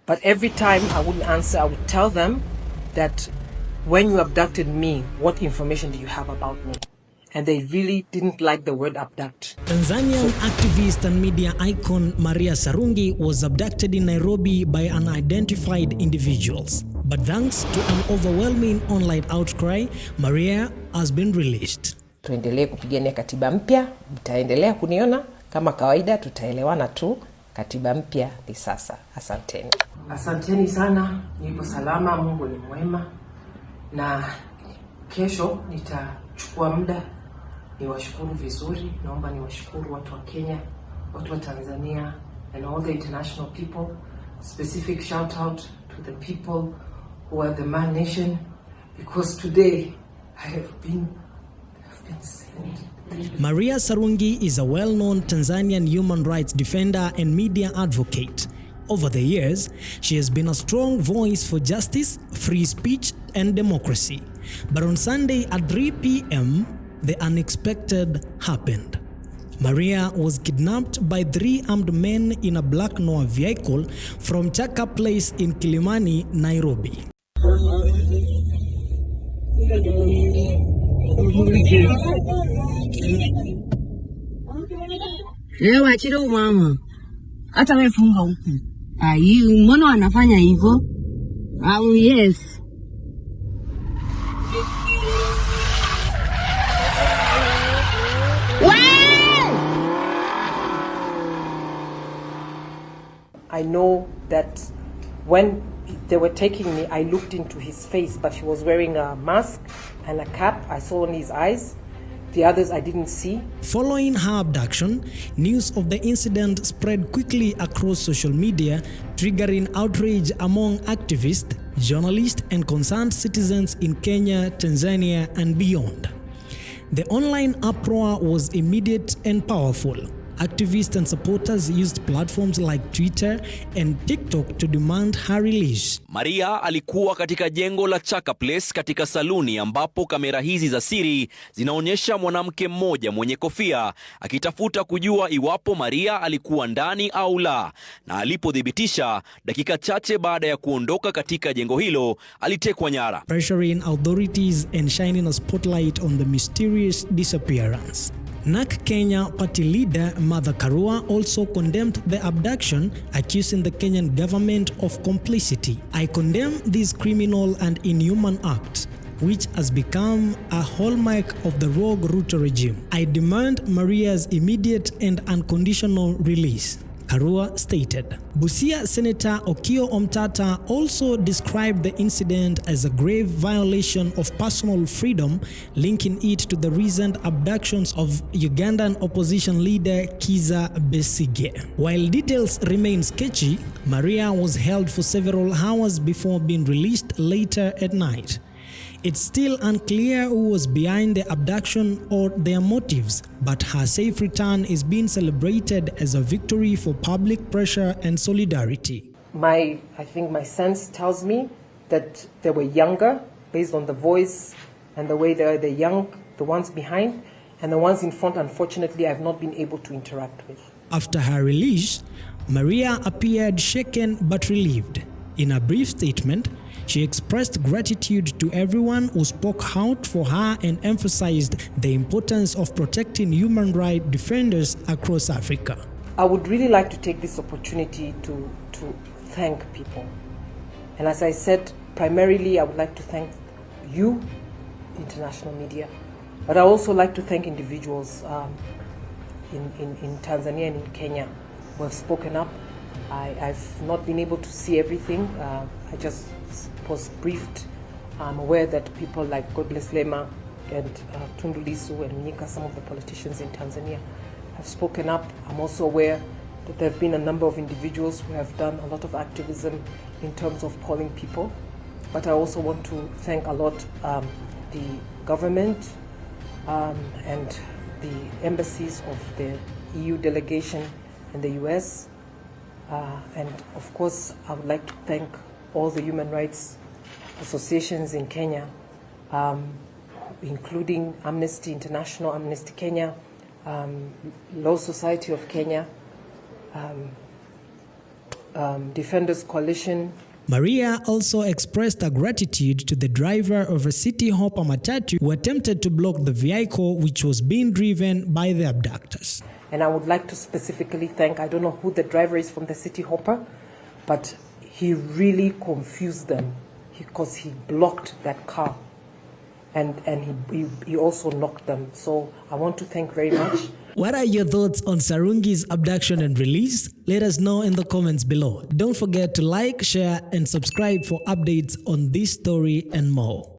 But every time I wouldn't answer, I would tell them that when you abducted me, what information do you have about me? And they really didn't like the word abduct. Tanzanian activist and media icon Maria Sarungi was abducted in Nairobi by unidentified individuals. But thanks to an overwhelming online outcry, Maria has been released. Tuendelee kupigania katiba mpya, mtaendelea kuniona kama kawaida, tutaelewana tu. Katiba mpya ni sasa. Asanteni. Asanteni sana, nipo salama, Mungu ni mwema. Na kesho nitachukua muda niwashukuru vizuri. Naomba niwashukuru watu wa Kenya, watu wa Tanzania, and all the international people. Specific shout out to the people who are the man nation, because today I have been sent. Maria Sarungi is a well-known Tanzanian human rights defender and media advocate. Over the years, she has been a strong voice for justice, free speech, and democracy. But on Sunday at 3 p.m., the unexpected happened. Maria was kidnapped by 3 armed men in a black Noah vehicle from Chaka Place in Kilimani, Nairobi. Leo achiro mama. Hata wewe funga huku. Mbona wanafanya hivyo? Yes. I know that when they were taking me, I looked into his face, but he was wearing a mask and a cap. I saw only his eyes. The others I didn't see. Following her abduction, news of the incident spread quickly across social media, triggering outrage among activists, journalists, and concerned citizens in Kenya, Tanzania, and beyond. The online uproar was immediate and powerful. Activists and supporters used platforms like Twitter and TikTok to demand her release. Maria alikuwa katika jengo la Chaka Place katika saluni ambapo kamera hizi za siri zinaonyesha mwanamke mmoja mwenye kofia akitafuta kujua iwapo Maria alikuwa ndani au la, na alipothibitisha dakika chache baada ya kuondoka katika jengo hilo alitekwa nyara. Pressuring authorities and shining a spotlight on the mysterious disappearance. NAK Kenya party leader Martha Karua also condemned the abduction, accusing the Kenyan government of complicity. I condemn this criminal and inhuman act, which has become a hallmark of the rogue Ruto regime. I demand Maria's immediate and unconditional release, Karua stated. Busia Senator Okiya Omtata also described the incident as a grave violation of personal freedom, linking it to the recent abductions of Ugandan opposition leader Kizza Besigye. While details remain sketchy, Maria was held for several hours before being released later at night. It's still unclear who was behind the abduction or their motives, but her safe return is being celebrated as a victory for public pressure and solidarity. I think my sense tells me that they were younger, based on the voice and the way they're young, the ones behind, and the ones in front, unfortunately, I've not been able to interact with. After her release, Maria appeared shaken but relieved. In a brief statement, she expressed gratitude to everyone who spoke out for her and emphasized the importance of protecting human rights defenders across Africa. I would really like to take this opportunity to thank people. And as I said, primarily I would like to thank you, international media, but I also like to thank individuals in Tanzania and in Kenya who have spoken up. I've not been able to see everything. I just was briefed. I'm aware that people like Godbless Lema and Tundu Lissu and Mnyika, some of the politicians in Tanzania, have spoken up. I'm also aware that there have been a number of individuals who have done a lot of activism in terms of calling people. But I also want to thank a lot the government and the embassies of the EU delegation in the US. And of course, I would like to thank all the human rights associations in Kenya, including Amnesty International, Amnesty Kenya, Law Society of Kenya, Defenders Coalition. Maria also expressed her gratitude to the driver of a city hopper matatu who attempted to block the vehicle which was being driven by the abductors. And I would like to specifically thank, I don't know who the driver is from the city hopper, but he really confused them because he blocked that car and he also knocked them. So I want to thank very much. What are your thoughts on Sarungi's abduction and release? Let us know in the comments below. Don't forget to like, share, and subscribe for updates on this story and more.